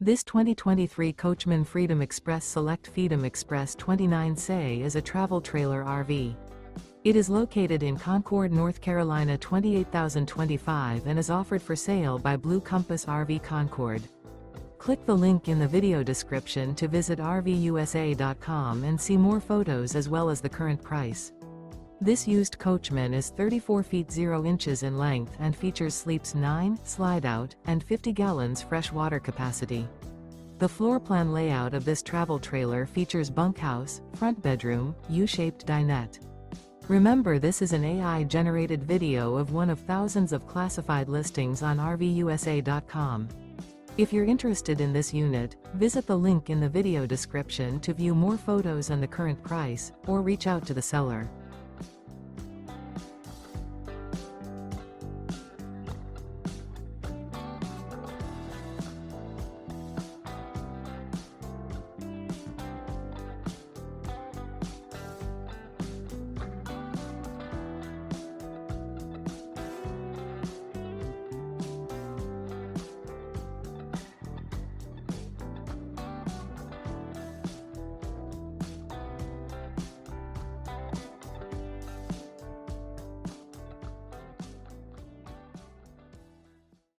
This 2023 Coachmen Freedom Express Select Feedom Express 29 Say is a travel trailer RV. It is located in Concord, North Carolina 28025 and is offered for sale by Blue Compass RV Concord. Click the link in the video description to visit RVUSA.com and see more photos as well as the current price. This used coachman is 34 feet 0 inches in length and features sleeps 9, Slideout, and 50 gallons fresh water capacity. The floor plan layout of this travel trailer features bunkhouse, front bedroom, U-shaped dinette. Remember, this is an AI-generated video of one of thousands of classified listings on RVUSA.com. If you're interested in this unit, visit the link in the video description to view more photos and the current price, or reach out to the seller.